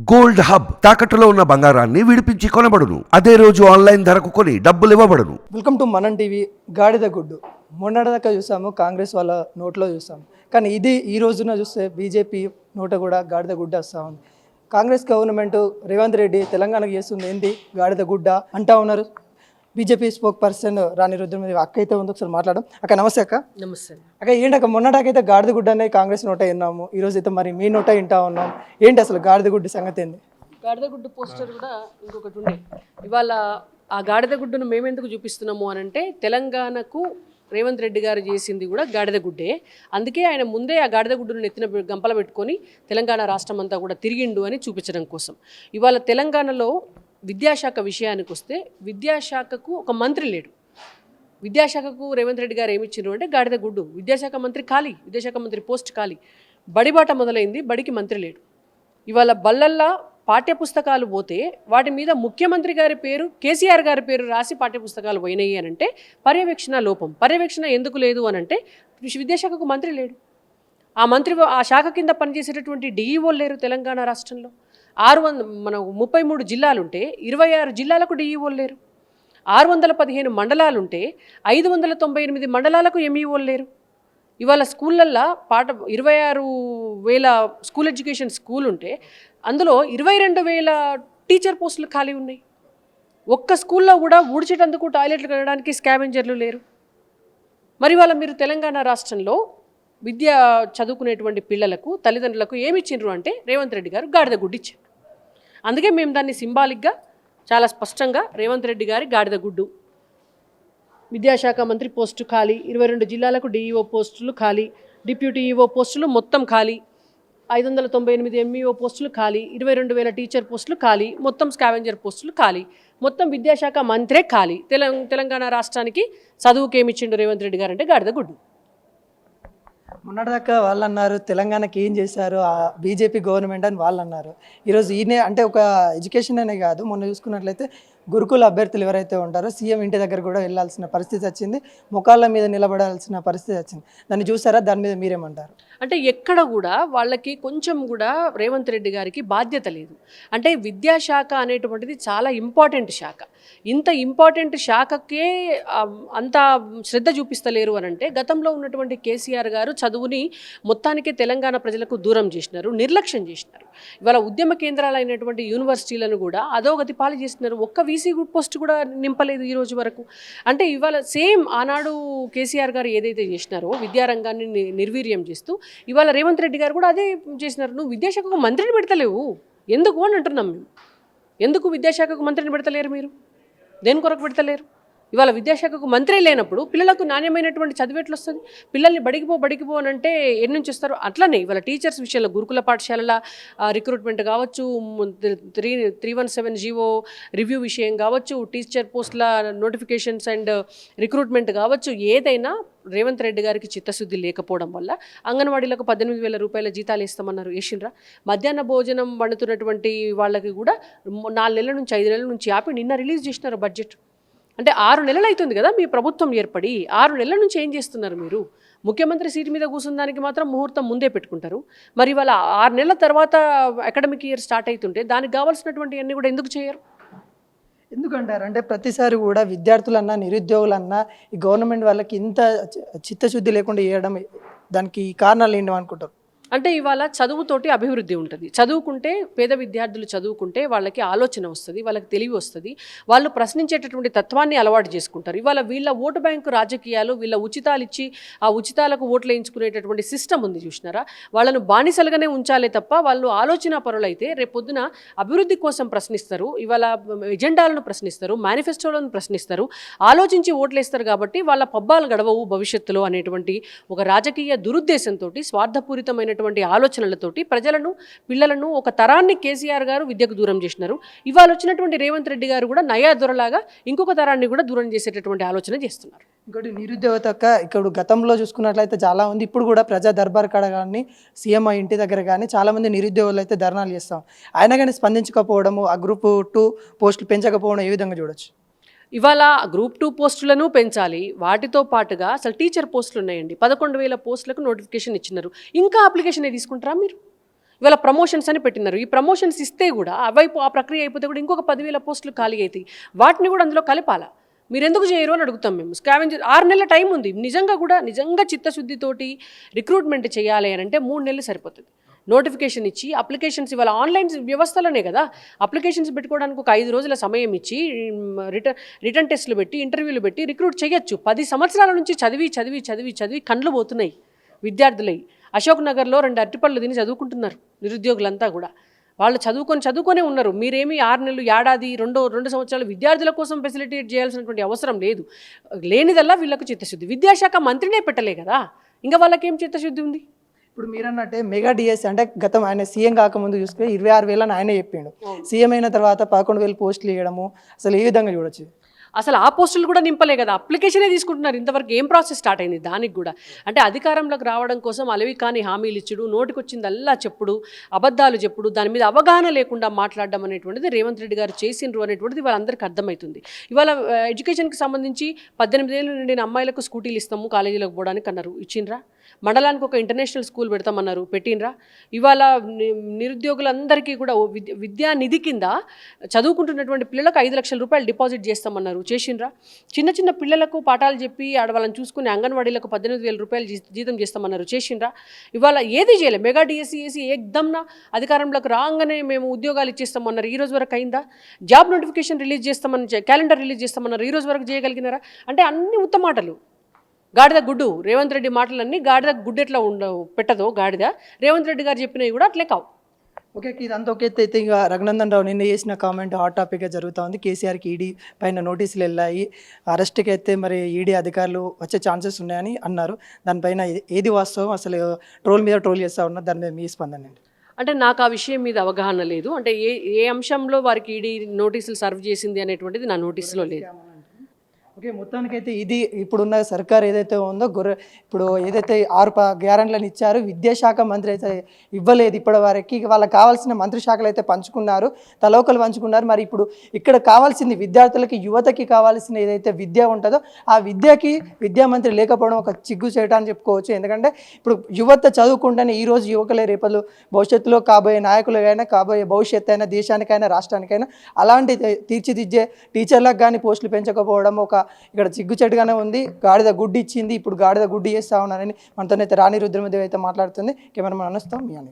Gold hub తాకట్టులో ఉన్న బంగారాన్ని విడిపించి కొనబడును. అదే రోజు ఆన్లైన్ ధరకు కొని డబ్బులు ఇవ్వబడును. వెల్కమ్ టు మనం టీవీ. గాడిద గుడ్డు మొన్నటిదాకా చూసాము, కాంగ్రెస్ వాళ్ళ నోట్లో చూసాము. కానీ ఈ రోజున చూస్తే బీజేపీ నోట కూడా గాడిద గుడ్డ వస్తూ ఉంది. కాంగ్రెస్ గవర్నమెంట్ రేవంత్ రెడ్డి తెలంగాణకు చేస్తుంది ఏంటి గాడిద గుడ్డ అంటా ఉన్నారు. బీజేపీ స్పోక్ పర్సన్ రాణి రుద్రమదేవి అక్క అయితే ఉంది, ఒకసారి మాట్లాడడం. అక్క నమస్తే. అక్క నమస్తే. అక్క ఏంటక్క మొన్నటాకైతే గాడిద గుడ్డ అనేది కాంగ్రెస్ నోట విన్నాము, ఈరోజు అయితే మరి మీ నోట వింటా ఉన్నాం. ఏంటి అసలు గాడిద గుడ్డు సంగతి ఏంది? గాడిద గుడ్డు పోస్టర్ కూడా ఇంకొకటి ఉండే. ఇవాళ ఆ గాడిద గుడ్డును మేమెందుకు చూపిస్తున్నాము అని అంటే, తెలంగాణకు రేవంత్ రెడ్డి గారు చేసింది కూడా గాడిద గుడ్డే. అందుకే ఆయన ముందే ఆ గాడిద గుడ్డును నెత్తిన గంపల పెట్టుకొని తెలంగాణ రాష్ట్రం అంతా కూడా తిరిగిండు అని చూపించడం కోసం. ఇవాళ తెలంగాణలో విద్యాశాఖ విషయానికి వస్తే, విద్యాశాఖకు ఒక మంత్రి లేడు. విద్యాశాఖకు రేవంత్ రెడ్డి గారు ఏమిచ్చారు అంటే గాడిద గుడ్డు. విద్యాశాఖ మంత్రి ఖాళీ, విద్యాశాఖ మంత్రి పోస్ట్ ఖాళీ. బడిబాట మొదలైంది, బడికి మంత్రి లేడు. ఇవాళ బళ్ళల్లా పాఠ్యపుస్తకాలు పోతే వాటి మీద ముఖ్యమంత్రి గారి పేరు, కేసీఆర్ గారి పేరు రాసి పాఠ్యపుస్తకాలు పోయినాయి అని అంటే పర్యవేక్షణ లోపం. పర్యవేక్షణ ఎందుకు లేదు అని అంటే విద్యాశాఖకు మంత్రి లేడు. ఆ శాఖ కింద పనిచేసేటటువంటి డిఈఓలు లేరు తెలంగాణ రాష్ట్రంలో. 33 జిల్లాలుంటే 26 జిల్లాలకు డిఈఓలు లేరు. 615 మండలాలుంటే 598 మండలాలకు ఎంఈఓలు లేరు. ఇవాళ స్కూళ్ళల్లో 26,000 స్కూల్ ఎడ్యుకేషన్ స్కూల్ ఉంటే అందులో 22,000 టీచర్ పోస్టులు ఖాళీ ఉన్నాయి. ఒక్క స్కూల్లో కూడా ఊడ్చేటందుకు, టాయిలెట్లు కడగడానికి స్కావెంజర్లు లేరు. మరి వాళ్ళ మీరు తెలంగాణ రాష్ట్రంలో విద్య చదువుకునేటువంటి పిల్లలకు, తల్లిదండ్రులకు ఏమి ఇచ్చిండ్రు అంటే రేవంత్ రెడ్డి గారు గాడిద గుడ్డు ఇచ్చారు. అందుకే మేము దాన్ని సింబాలిక్గా చాలా స్పష్టంగా రేవంత్ రెడ్డి గారి గాడిద గుడ్డు. విద్యాశాఖ మంత్రి పోస్టు ఖాళీ, 22 జిల్లాలకు డిఈఓ పోస్టులు ఖాళీ, డిప్యూటీ ఈఓ పోస్టులు మొత్తం ఖాళీ, 598 ఎంఈఓ పోస్టులు ఖాళీ, 22,000 టీచర్ పోస్టులు ఖాళీ, మొత్తం స్కావెంజర్ పోస్టులు ఖాళీ, మొత్తం విద్యాశాఖ మంత్రే ఖాళీ. తెలంగాణ రాష్ట్రానికి చదువుకి ఏమి ఇచ్చిండు రేవంత్ రెడ్డి గారు అంటే గాడిద గుడ్డు. మొన్నటిదాకా వాళ్ళు అన్నారు తెలంగాణకి ఏం చేశారు ఆ బీజేపీ గవర్నమెంట్ అని వాళ్ళు అన్నారు. ఈరోజు ఈయనే అంటే ఒక ఎడ్యుకేషన్ అనే కాదు, మొన్న చూసుకున్నట్లయితే గురుకుల అభ్యర్థులు ఎవరైతే ఉంటారో సీఎం ఇంటి దగ్గర కూడా వెళ్ళాల్సిన పరిస్థితి వచ్చింది, ముఖాళ్ళ మీద నిలబడాల్సిన పరిస్థితి వచ్చింది. దాన్ని చూసారా? దాని మీద మీరేమంటారు? అంటే ఎక్కడ కూడా వాళ్ళకి కొంచెం కూడా రేవంత్ రెడ్డి గారికి బాధ్యత లేదు. అంటే విద్యాశాఖ అనేటువంటిది చాలా ఇంపార్టెంట్ శాఖ. ఇంత ఇంపార్టెంట్ శాఖకే అంత శ్రద్ధ చూపిస్తలేరు అని అంటే, గతంలో ఉన్నటువంటి కేసీఆర్ గారు చదువుని మొత్తానికే తెలంగాణ ప్రజలకు దూరం చేసినారు, నిర్లక్ష్యం చేసినారు. ఇవాళ ఉద్యమ కేంద్రాలైనటువంటి యూనివర్సిటీలను కూడా అధోగతి పాలు చేస్తున్నారు. ఒక్క వీసీ పోస్ట్ కూడా నింపలేదు ఈ రోజు వరకు. అంటే ఇవాళ సేమ్ ఆనాడు కేసీఆర్ గారు ఏదైతే చేసినారో విద్యారంగాన్ని నిర్వీర్యం చేస్తూ, ఇవాళ రేవంత్ రెడ్డి గారు కూడా అదే చేసినారు. నువ్వు విద్యాశాఖకు మంత్రిని పెడతలేవు ఎందుకు అని అంటున్నాం మేము. ఎందుకు విద్యాశాఖకు మంత్రిని పెడతలేరు మీరు? దేని కొరకు పెడతలేరు? ఇవాళ విద్యాశాఖకు మంత్రి లేనప్పుడు పిల్లలకు నాణ్యమైనటువంటి చదువు ఎట్లా వస్తుంది? పిల్లల్ని బడికి పో అని అంటే ఎన్ని నుంచి వస్తారు? అట్లనే ఇవాళ టీచర్స్ విషయంలో గురుకుల పాఠశాలల రిక్రూట్మెంట్ కావచ్చు, 317 జీవో రివ్యూ విషయం కావచ్చు, టీచర్ పోస్టుల నోటిఫికేషన్స్ అండ్ రిక్రూట్మెంట్ కావచ్చు, ఏదైనా రేవంత్ రెడ్డి గారికి చిత్తశుద్ధి లేకపోవడం వల్ల అంగన్వాడీలకు 18,000 రూపాయల జీతాలు ఇస్తామన్నారు, వేసిండ్రా? మధ్యాహ్న భోజనం వండుతున్నటువంటి వాళ్ళకి కూడా 4 నెలల నుంచి 5 నెలల నుంచి ఆపి నిన్న రిలీజ్ చేసినారు బడ్జెట్. అంటే 6 నెలలు అవుతుంది కదా మీ ప్రభుత్వం ఏర్పడి. 6 నెలల నుంచి ఏం చేస్తున్నారు మీరు? ముఖ్యమంత్రి సీటు మీద కూర్చున్న దానికి మాత్రం ముహూర్తం ముందే పెట్టుకుంటారు. మరి వాళ్ళ 6 నెలల తర్వాత అకాడమిక్ ఇయర్ స్టార్ట్ అవుతుంటే దానికి కావాల్సినటువంటి అన్నీ కూడా ఎందుకు చేయరు? ఎందుకంటారు అంటే ప్రతిసారి కూడా విద్యార్థులన్నా, నిరుద్యోగులన్నా ఈ గవర్నమెంట్ వాళ్ళకి ఇంత చిత్తశుద్ధి లేకుండా చేయడం, దానికి కారణాలు ఏంటి అనుకుంటారు? అంటే ఇవాళ చదువుతోటి అభివృద్ధి ఉంటుంది. చదువుకుంటే, పేద విద్యార్థులు చదువుకుంటే వాళ్ళకి ఆలోచన వస్తుంది, వాళ్ళకి తెలివి వస్తుంది, వాళ్ళు ప్రశ్నించేటటువంటి తత్వాన్ని అలవాటు చేసుకుంటారు. ఇవాళ వీళ్ళ ఓటు బ్యాంకు రాజకీయాలు, వీళ్ళ ఉచితాలు ఇచ్చి ఆ ఉచితాలకు ఓట్లు వేయించుకునేటటువంటి సిస్టమ్ ఉంది చూసినారా? వాళ్ళను బానిసలుగానే ఉంచాలే తప్ప వాళ్ళు ఆలోచన పరులైతే రేపొద్దున అభివృద్ధి కోసం ప్రశ్నిస్తారు, ఇవాళ ఎజెండాలను ప్రశ్నిస్తారు, మేనిఫెస్టోలను ప్రశ్నిస్తారు, ఆలోచించి ఓట్లేస్తారు. కాబట్టి వాళ్ళ పబ్బాలు గడవవు భవిష్యత్తులో అనేటువంటి ఒక రాజకీయ దురుద్దేశంతో, స్వార్థపూరితమైన ఆలోచనలతోటి ప్రజలను, పిల్లలను, ఒక తరాన్ని కేసీఆర్ గారు విద్యకు దూరం చేసినారు. ఇవాళ వచ్చినటువంటి రేవంత్ రెడ్డి గారు కూడా నయా దొరలాగా ఇంకొక తరాన్ని కూడా దూరం చేసేటటువంటి ఆలోచన చేస్తున్నారు. ఇంకోటి నిరుద్యోగత ఇక్కడ గతంలో చూసుకున్నట్లయితే చాలా ఉంది. ఇప్పుడు కూడా ప్రజా దర్బార్ కాడ కానీ, సీఎం ఇంటి దగ్గర కానీ చాలామంది నిరుద్యోగులు అయితే ధర్నాలు చేస్తాం. అయినా కానీ స్పందించకపోవడము, ఆ గ్రూప్ 2 పోస్టులు పెంచకపోవడం ఏ విధంగా చూడొచ్చు? ఇవాళ గ్రూప్ 2 పోస్టులను పెంచాలి. వాటితో పాటుగా అసలు టీచర్ పోస్టులు ఉన్నాయండి, 11,000 పోస్టులకు నోటిఫికేషన్ ఇచ్చినారు. ఇంకా అప్లికేషన్ తీసుకుంటారా మీరు? ఇవాళ ప్రమోషన్స్ అని పెట్టినారు. ఈ ప్రమోషన్స్ ఇస్తే కూడా ఆ ప్రక్రియ అయిపోతే కూడా ఇంకొక 10,000 పోస్టులు ఖాళీ అవుతాయి. వాటిని కూడా అందులో కలపాలా. మీరు ఎందుకు చేయరు అని అడుగుతాం మేము. స్కావెంజర్ 6 నెలల టైం ఉంది. నిజంగా చిత్తశుద్ధితోటి రిక్రూట్మెంట్ చేయాలి అని అంటే 3 నెలలు సరిపోతుంది. నోటిఫికేషన్ ఇచ్చి అప్లికేషన్స్ ఇవాళ ఆన్లైన్ వ్యవస్థలోనే కదా అప్లికేషన్స్ పెట్టుకోవడానికి ఒక 5 రోజుల సమయం ఇచ్చి రిటర్న్ టెస్టులు పెట్టి ఇంటర్వ్యూలు పెట్టి రిక్రూట్ చేయొచ్చు. 10 సంవత్సరాల నుంచి చదివి కండ్లు పోతున్నాయి విద్యార్థులై. అశోక్ నగర్లో 2 అరటిపళ్ళు తిని చదువుకుంటున్నారు నిరుద్యోగులంతా కూడా. వాళ్ళు చదువుకొనే ఉన్నారు. మీరేమి 6 నెలలు, ఏడాది, 2 సంవత్సరాలు విద్యార్థుల కోసం ఫెసిలిటేట్ చేయాల్సినటువంటి అవసరం లేదు. లేనిదల్లా వీళ్ళకు చిత్తశుద్ధి. విద్యాశాఖ మంత్రినే పెట్టలే కదా, ఇంకా వాళ్ళకేం చిత్తశుద్ధి ఉంది? ఇప్పుడు మీరు అన్నట్టే మెగా డిఎస్సి అంటే గతం ఆయన సీఎం కాకముందు చూసుకుని 26,000 అని ఆయనే చెప్పిండు. సీఎం అయిన తర్వాత 11,000 పోస్టులు ఇవ్వడము అసలు ఏ విధంగా చూడొచ్చు? అసలు ఆ పోస్టులు కూడా నింపలే కదా, అప్లికేషనే తీసుకుంటున్నారు. ఇంతవరకు ఏం ప్రాసెస్ స్టార్ట్ అయింది దానికి కూడా? అంటే అధికారంలోకి రావడం కోసం అలవి కాని హామీలు ఇచ్చుడు, నోటికొచ్చిందల్లా చెప్పుడు, అబద్ధాలు చెప్పుడు, దాని మీద అవగాహన లేకుండా మాట్లాడడం అనేటువంటిది రేవంత్ రెడ్డి గారు చేసిండ్రు అనేటువంటిది వాళ్ళందరికీ అర్థమవుతుంది. ఇవాళ ఎడ్యుకేషన్కి సంబంధించి 18 ఏళ్ళు నిండిన అమ్మాయిలకు స్కూటీలు ఇస్తాము కాలేజీలకు పోవడానికి అన్నారు, ఇచ్చిండ్రా? మండలానికి ఒక ఇంటర్నేషనల్ స్కూల్ పెడతామన్నారు, పెట్టినరా? ఇవాళ నిరుద్యోగులందరికీ కూడా విద్యా నిధి కింద చదువుకుంటున్నటువంటి పిల్లలకు 5 లక్షల రూపాయలు డిపాజిట్ చేస్తామన్నారు, చేసిండ్రా? చిన్న పిల్లలకు పాఠాలు చెప్పి వాళ్ళని చూసుకుని అంగన్వాడీలకు 18,000 రూపాయలు జీతం చేస్తామన్నారు, చేసిండ్రా? ఇవాళ ఏది చేయలేదు. మెగా డిఎస్సి వేసి ఏకదమ్న అధికారంలోకి రాగానే మేము ఉద్యోగాలు ఇచ్చేస్తామన్నారు, ఈ రోజు వరకు అయిందా? జాబ్ నోటిఫికేషన్ రిలీజ్ చేస్తామని, క్యాలెండర్ రిలీజ్ చేస్తామన్నారు, ఈ రోజు వరకు చేయగలిగినారా? అంటే అన్ని ఉత్తమాటలు, గాడిద గుడ్డు. రేవంత్ రెడ్డి మాటలన్నీ గాడిద గుడ్డు ఎట్లా పెట్టదో గాడిద, రేవంత్ రెడ్డి గారు చెప్పినవి కూడా అట్లే కావు. ఓకే, ఇదంతా ఒక ఎత్తు అయితే ఇంకా రఘునందన్ రావు నిన్న చేసిన కామెంట్ హాట్ టాపిక్గా జరుగుతూ ఉంది. కేసీఆర్కి ఈడీ పైన నోటీసులు వెళ్ళాయి, అరెస్ట్కి అయితే మరి ఈడీ అధికారులు వచ్చే ఛాన్సెస్ ఉన్నాయని అన్నారు. దానిపైన ఏది వాస్తవం? అసలు ట్రోల్ మీద ట్రోల్ చేస్తూ ఉన్నారు, దాని మీద మీ స్పందన ఏంటి? అంటే నాకు ఆ విషయం మీద అవగాహన లేదు. అంటే ఏ అంశంలో వారికి ఈడీ నోటీసులు సర్వ్ చేసింది అనేటువంటిది నా నోటీసులో లేదు. ఓకే, మొత్తానికైతే ఇది ఇప్పుడున్న సర్కార్ ఏదైతే ఉందో ఇప్పుడు ఏదైతే 6 గ్యారెంట్లను ఇచ్చారు, విద్యాశాఖ మంత్రి అయితే ఇవ్వలేదు ఇప్పటి వరకు. వాళ్ళకి కావాల్సిన మంత్రి శాఖలు అయితే పంచుకున్నారు, తలోకలు పంచుకున్నారు. మరి ఇప్పుడు ఇక్కడ కావాల్సింది విద్యార్థులకి, యువతకి కావాల్సిన ఏదైతే విద్య ఉంటుందో ఆ విద్యకి విద్యామంత్రి లేకపోవడం ఒక చిగ్గు చేయటాన్ని చెప్పుకోవచ్చు. ఎందుకంటే ఇప్పుడు యువత చదువుకుంటేనే ఈరోజు యువకులే రేపటి భవిష్యత్తులో కాబోయే నాయకులైనా, కాబోయే భవిష్యత్తు అయినా, దేశానికైనా రాష్ట్రానికైనా అలాంటి తీర్చిదిద్దే టీచర్లకు కానీ పోస్టులు పెంచకపోవడం ఒక ఇక్కడ చిగ్గుచెట్టుగానే ఉంది. గాడిద గుడ్డి ఇచ్చింది, ఇప్పుడు గాడిద గుడ్డి చేస్తా ఉన్నారని మనతోనైతే రాణి రుద్రమదేవి అయితే మాట్లాడుతుంది. కెమెరామెన్ అనుస్తాం మీ అని.